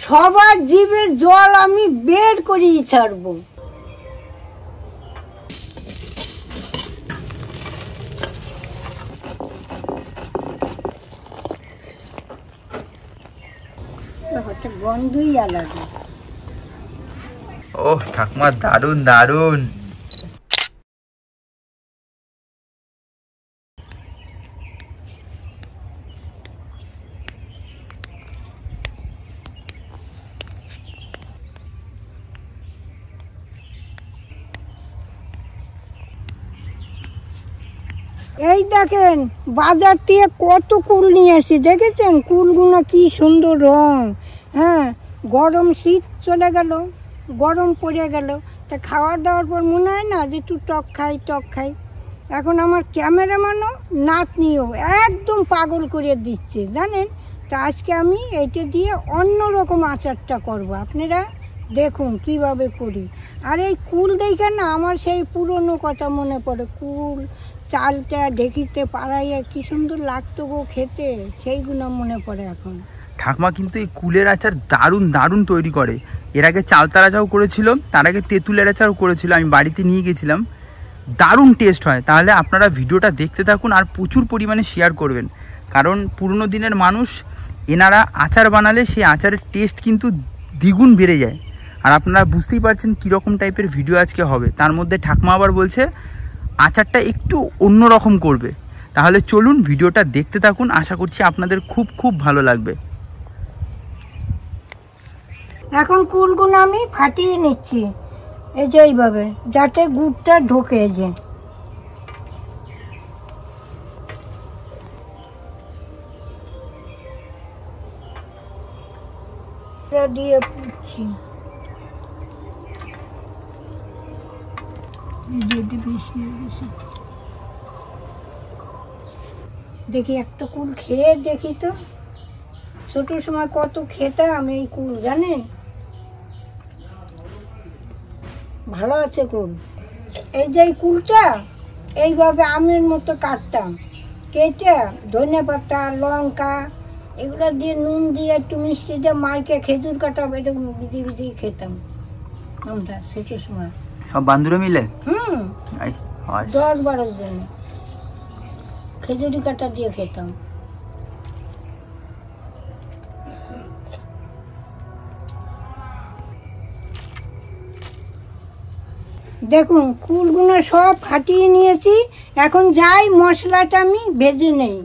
সবার জিভে জল আমি বের করেই ছাড়বো। গন্ধই আলাদা। ওহ ঠাকুমা, দারুণ দারুণ। এই দেখেন বাজার থেকে কত কুল নিয়ে আসি, দেখেছেন কুলগুলো কি সুন্দর রং। হ্যাঁ, গরম শীত চলে গেল, গরম পড়ে গেল, তা খাওয়া দাওয়ার পর মনে হয় না যে একটু টক খাই টক খাই। এখন আমার ক্যামেরাম্যানও নাতনিও একদম পাগল করে দিচ্ছে জানেন। তা আজকে আমি এইটা দিয়ে অন্য রকম আচারটা করব, আপনারা দেখুন কিভাবে করি। আর এই কুল দেখে না আমার সেই পুরনো কথা মনে পড়ে। কুল চালটা ঢেকিতে পাড়াইয়া কি সুন্দর লাগতো গো খেতে, সেইগুলো মনে পড়ে এখন। ঠাকুমা কিন্তু এই কুলের আচার দারুণ দারুণ তৈরি করে। এর আগে চালতার আচারও করেছিল, তার আগে তেঁতুলের আচারও করেছিল, আমি বাড়িতে নিয়ে গেছিলাম। দারুণ টেস্ট হয়। তাহলে আপনারা ভিডিওটা দেখতে থাকুন আর প্রচুর পরিমাণে শেয়ার করবেন, কারণ পুরনো দিনের মানুষ এনারা আচার বানালে সেই আচারের টেস্ট কিন্তু দ্বিগুণ বেড়ে যায়। আর আপনারা বুঝতেই পারছেন কীরকম টাইপের ভিডিও আজকে হবে। তার মধ্যে ঠাকুমা আবার বলছে আচারটা একটু অন্যরকম করবে। তাহলে চলুন ভিডিওটা দেখতে থাকুন, আশা করছি আপনাদের খুব খুব ভালো লাগবে। এখন কুলগুলো আমি ফাটিয়ে নিচ্ছি এই যে এইভাবে, যাতে গুড়টা ঢোকে। যে দিয়ে পুড়ছি, দেখি একটা কুল খেয়ে দেখি তো। ছোটোর সময় কত খেতাম এই কুল জানেন। ভালো আছে কুল। এই যে কুলটা এইভাবে আমের মতো কাটতাম, কেটে ধনে পাতা লঙ্কা এগুলো দিয়ে নুন দিয়ে একটু মিষ্টি দিয়ে মাইকে খেজুর কাটা এরকম বিধি বিধি খেতাম আমরা ছোটোর সময় সব বান্ধবীরা মিলে। 10-12 জন খেজুরি কাটা দিয়ে খেতাম। দেখুন কুলগুলো সব ফাটিয়ে নিয়েছি, এখন যাই মশলাটা আমি ভেজে নেই।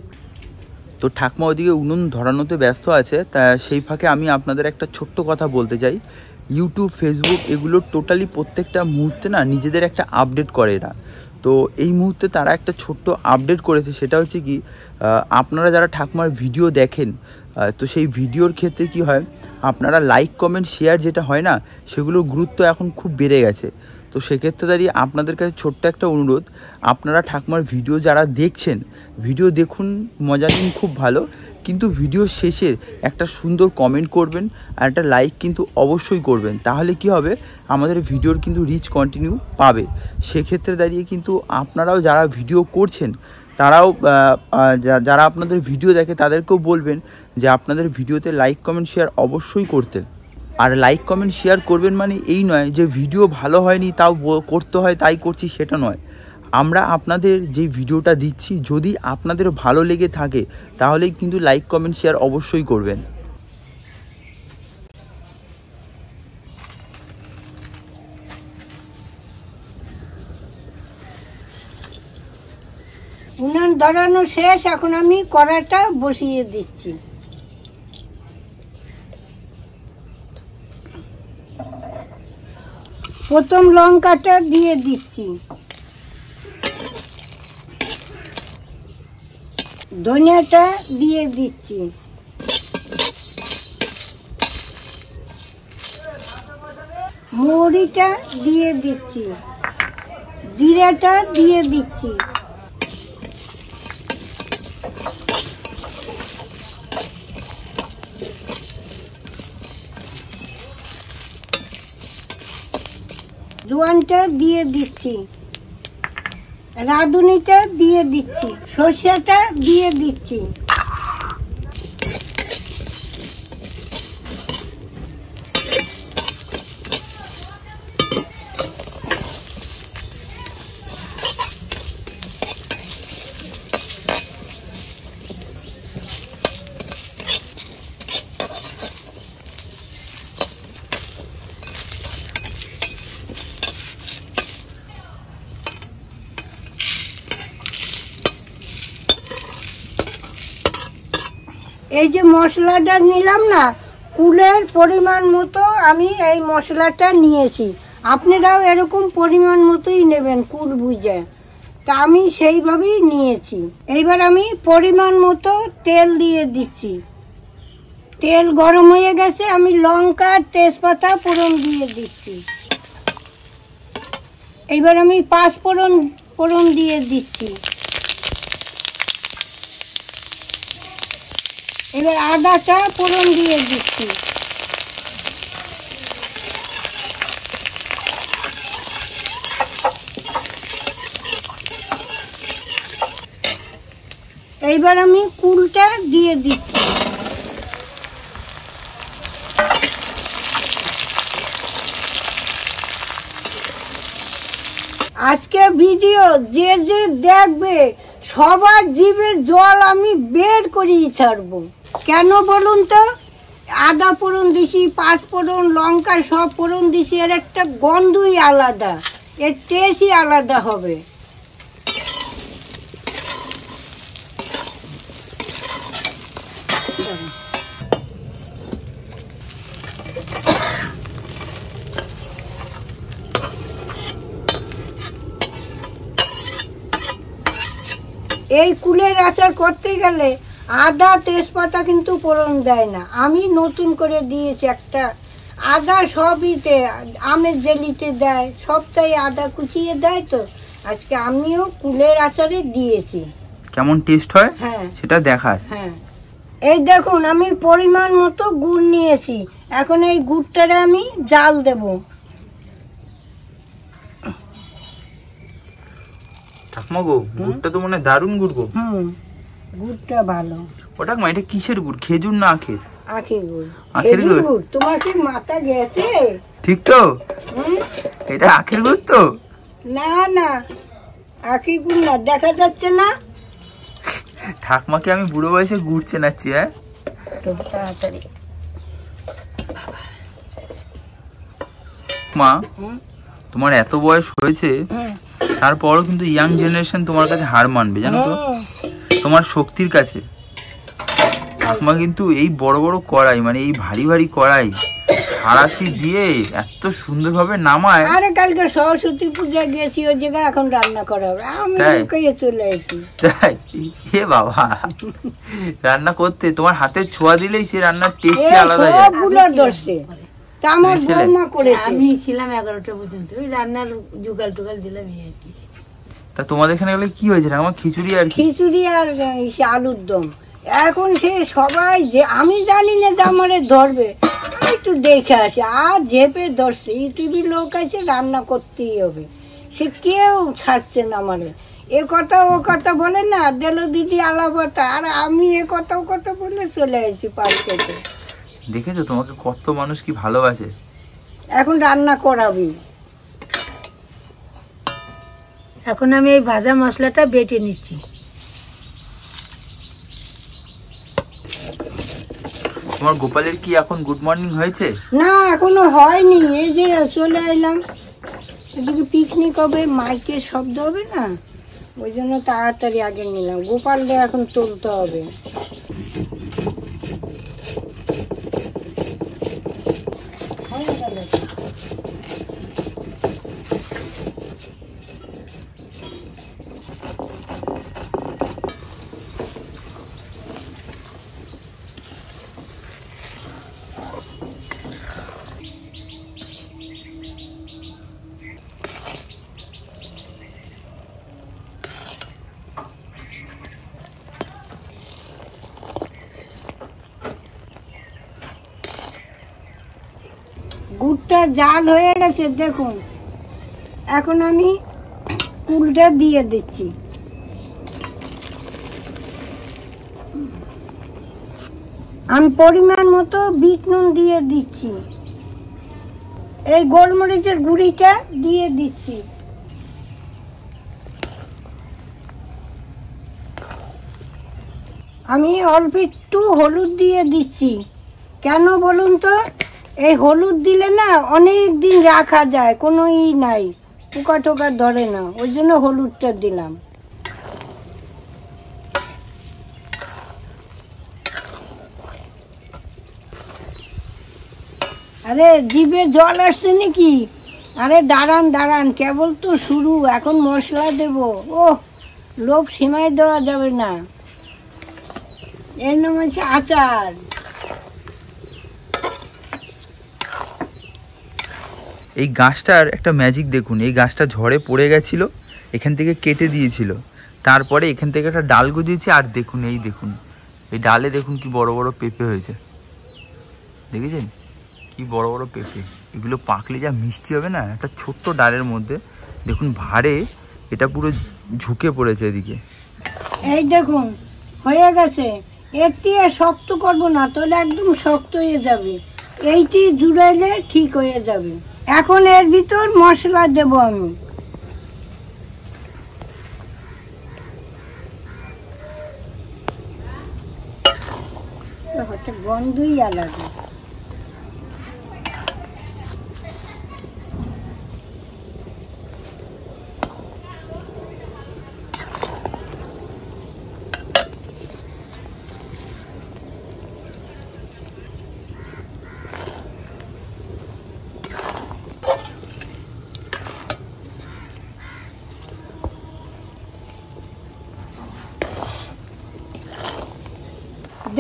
তো ঠাকুমা ওইদিকে উনুন ধরানোতে ব্যস্ত আছে, তা সেই ফাঁকে আমি আপনাদের একটা ছোট্ট কথা বলতে চাই। ইউটিউব, ফেসবুক এগুলো টোটালি প্রত্যেকটা মুহূর্তে না নিজেদের একটা আপডেট করে এরা। তো এই মুহূর্তে তারা একটা ছোট্ট আপডেট করেছে, সেটা হচ্ছে কি আপনারা যারা ঠাকুমার ভিডিও দেখেন, তো সেই ভিডিওর ক্ষেত্রে কি হয়, আপনারা লাইক কমেন্ট শেয়ার যেটা হয় না, সেগুলোর গুরুত্ব এখন খুব বেড়ে গেছে। তো সেক্ষেত্রে দাঁড়িয়ে আপনাদের কাছে ছোট্ট একটা অনুরোধ, আপনারা ঠাকুমার ভিডিও যারা দেখছেন, ভিডিও দেখুন, মজা নিন, খুব ভালো, কিন্তু ভিডিও শেষের একটা সুন্দর কমেন্ট করবেন আর একটা লাইক কিন্তু অবশ্যই করবেন। তাহলে কি হবে, আমাদের ভিডিওর কিন্তু রিচ কন্টিনিউ পাবে। সেক্ষেত্রে দাঁড়িয়ে কিন্তু আপনারাও যারা ভিডিও করছেন, তারাও যারা আপনাদের ভিডিও দেখে তাদেরকেও বলবেন যে আপনাদের ভিডিওতে লাইক কমেন্ট শেয়ার অবশ্যই করতে। আর লাইক কমেন্ট শেয়ার করবেন মানে এই নয় যে ভিডিও ভালো হয়নি তাও করতে হয় তাই করছি, সেটা নয়। আমরা আপনাদের যে ভিডিওটা দিচ্ছি যদি আপনাদের ভালো লেগে থাকে তাহলেই কিন্তু লাইক কমেন্ট শেয়ার অবশ্যই করবেন। উনান ধরানো শেষ, এখন আমি কড়াইটা বসিয়ে দিচ্ছি। প্রথম লঙ্কাটা দিয়ে দিচ্ছি, ধনিয়াটা দিয়ে দিচ্ছি, মৌরিটা দিয়ে দিচ্ছি, জিরাটা দিয়ে দিচ্ছি, জোয়ানটা দিয়ে দিচ্ছি, রাঁধুনিটা দিয়ে দিচ্ছি, সর্ষেটা দিয়ে দিচ্ছি, এই যে মশলাটা নিলাম না, কুলের পরিমাণ মতো আমি এই মশলাটা নিয়েছি। আপনারাও এরকম পরিমাণ মতোই নেবেন, কুল বুঝে। তা আমি সেইভাবেই নিয়েছি। এইবার আমি পরিমাণ মতো তেল দিয়ে দিচ্ছি। তেল গরম হয়ে গেছে, আমি লঙ্কা তেজপাতা ফোড়ন দিয়ে দিচ্ছি। এইবার আমি পাঁচ ফোড়ন দিয়ে দিচ্ছি। এবার আদাটা ফোড়ন দিয়ে দিচ্ছি। এইবার আমি কুলটা দিয়ে দিচ্ছি। আজকে ভিডিও যে যে দেখবে সবার জিভে জল আমি বের করেই ছাড়বো। কেন বলুন তো? আদা ফোড়ন দিছি, পাঁচ ফোড়ন, লঙ্কা সব ফোড়ন দিছি, এর একটা গন্ধই আলাদা, এর টেস্টই আলাদা হবে। এই কুলের আচার করতে গেলে আদা তেজপাতা কিন্তু ফোড়ন দেয় না, আমি নতুন করে দিয়েছি একটা। আদা সবইতে, আমের জেলিতে দেয়, সবটাই আদা কুচিয়ে দেয়। তো আজকে আমিও কুলের আচারে দিয়েছি। কেমন টেস্ট হয় হ্যাঁ সেটা দেখার। হ্যাঁ, এই দেখুন আমি পরিমাণ মতো গুড় নিয়েছি। এখন এই গুড়টারে আমি জাল দেব। ঠাকুমা গো, গুড়টা তো মনে দারুণ গুড় গো। গুড়টা ভালো। ওটা এটা কিসের গুড়, খেজুর না আখের? আখের গুড়। আখের গুড়? তোমার কি মাথা গেছে? ঠিক তো? এটা আখের গুড় তো? না না, আখের গুড় না, দেখা যাচ্ছে না। ঠাকুমাকে আমি বুড়ো বয়সে গুড় চেনাচ্ছি। হ্যাঁ, তাড়াতাড়ি মা, তোমার এত বয়স হয়েছে, তারপরও কিন্তু ইয়াং জেনারেশন তোমার কাছে হার মানবে, জানো তো, তোমার শক্তির কাছে। ঠাকুমা কিন্তু এই বড় বড় কড়াই, মানে এই ভারী ভারী কড়াই সারাশি দিয়ে এত সুন্দরভাবে নামায়। আরে কালকে সরস্বতী পূজা গেছি, ওই জায়গায় এখন রান্না করা হবে, আমি লুকিয়ে চলে এসেছি। তাই? এ বাবা, রান্না করতে তোমার হাতের ছোঁয়া দিলেই সে রান্নার টেস্টই আলাদা যায়। সবগুলো দর্শে তা আমার বৌমা করেছে। আমি ছিলাম 11টা পর্যন্ত, ওই রান্নার জোগাল টোগাল দিলাম এই আর কি। তা তোমাদের এখানে গেলে কি হয়েছে? আমার খিচুড়ি আর খিচুড়ি আর আলুর দম। এখন সে সবাই, যে আমি জানি না যে আমারে ধরবে, আমি একটু দেখে আসি, আর ঝেপে ধরছে। ইউটিউবের লোক আছে, রান্না করতেই হবে, সে কেউ ছাড়ছে না আমারে। এ কথা ও কথা বলে না, দিল দিদি আলাপাটা, আর আমি এ কথা ও কথা বলে চলে আসি পার্কেতে। দেখেছো তোমাকে কত মানুষ কি ভালোবাসে। এখন রান্না করাবি। এখন আমি এই ভাজা মশলাটা বেটে নিচ্ছি। তোমার গোপালের কি এখন গুড মর্নিং হয়েছে? না, এখনো হয়নি। এই যে চলে এলাম, এদিকে পিকনিক হবে, মাইকের শব্দ হবে না, ওই জন্য তাড়াতাড়ি আগে নিলাম। গোপালকে এখন তুলতে হবে। গুড়টা জাল হয়ে গেছে দেখুন। এখন আমি কুলটা দিয়ে দিচ্ছি। আমি পরিমাণ মতো বিট নুন দিয়ে দিচ্ছি। এই গোলমরিচের গুঁড়িটা দিয়ে দিচ্ছি। আমি অল্প একটু হলুদ দিয়ে দিচ্ছি। কেন বলুন তো? এই হলুদ দিলে না অনেক দিন রাখা যায়, কোনো নাই, পোকা টোকা ধরে না, ওই জন্য হলুদটা দিলাম। আরে জিভে জল আসছে নাকি? আরে দাঁড়ান দাঁড়ান, কেবল তো শুরু, এখন মশলা দেব। ওহ, লোভ সীমায় দেওয়া যাবে না। এর নাম হচ্ছে আচার। এই গাছটার একটা ম্যাজিক দেখুন, এই গাছটা ঝড়ে পড়ে গেছিল, এখান থেকে কেটে দিয়েছিল, তারপরে এখান থেকে একটা ডাল গজিয়েছে। আর দেখুন, এই দেখুন এই ডালে দেখুন কি বড় বড় পেঁপে হয়েছে, দেখেছেন কি বড় বড় পেঁপে। এগুলো পাকলে যা মিষ্টি হবে না, একটা ছোট্ট ডালের মধ্যে দেখুন ভারে এটা পুরো ঝুঁকে পড়েছে এদিকে। এই দেখুন হয়ে গেছে। এরটি শক্ত করবো না, তাহলে একদম শক্ত হয়ে যাবে। এইটি জুড়াইলে ঠিক হয়ে যাবে। এখন এর ভিতর মশলা দেব আমি। হচ্ছে গন্ধই আলাদা।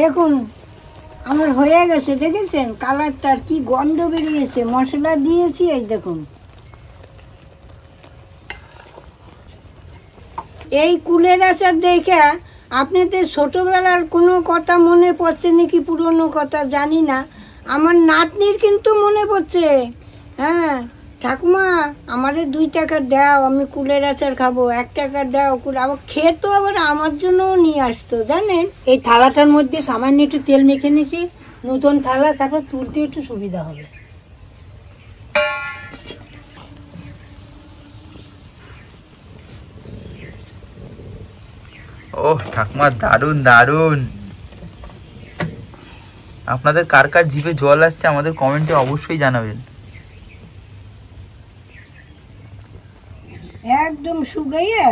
দেখুন আমার হয়ে গেছে, দেখেছেন কালারটার কি গন্ধ বেরিয়েছে, মশলা দিয়েছি। এই দেখুন, এই কুলের আচার দেখে আপনাদের ছোটবেলার কোনো কথা মনে পড়ছে নাকি, পুরনো কথা জানি না, আমার নাতনির কিন্তু মনে পড়ছে। হ্যাঁ ঠাকুমা, আমারে 2 টাকা দাও, আমি কুলের আচার খাবো, 1 টাকা দাও। আবার খেতো, আবার আমার জন্যও নিয়ে আসতো জানেন। এই থালাটার মধ্যে সামান্য একটু তেল মেখে নিয়েছি, নতুন থালা, তারপর তুলতে একটু সুবিধা হবে। ওহ ঠাকুমা, দারুণ দারুণ। আপনাদের কার কার জিভে জল আসছে আমাদের কমেন্টে অবশ্যই জানাবেন। একদম শুকাইয়া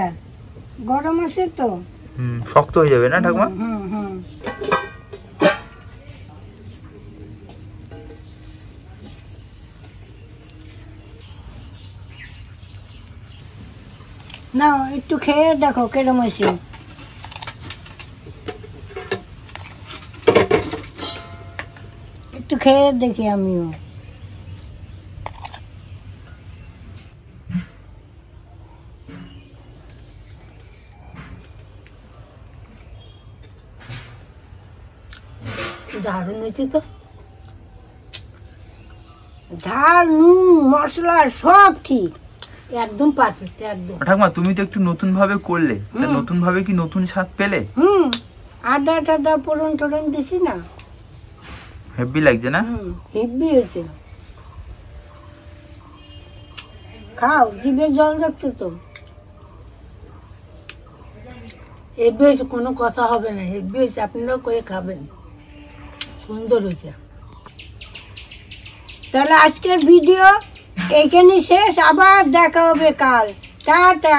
গরম আছে তো, শক্ত হয়ে যাবে না ঠাকুমা? না একটু খেয়ে দেখো কেরম হয়েছে। একটু খেয়ে দেখি আমিও। দারুণ হয়েছে তো। ঝাল, নুন, মশলা সব ঠিক, একদম পারফেক্ট, একদম। ঠাকুমা তুমি তো একটু নতুন ভাবে করলে, নতুন ভাবে কি নতুন স্বাদ পেলে? আদা টাদা ফোড়ন টোড়ন দিছি না, হেভি লাগছে না? হেভি হয়েছে। খাও, জিভে জল যাচ্ছে তো। হেভি হয়েছে, কোনো কথা হবে না, হেভি হয়েছে, আপনারাও করে খাবেন, সুন্দর হয়েছে। তাহলে আজকের ভিডিও এইখানে শেষ, আবার দেখা হবে কাল। টাটা।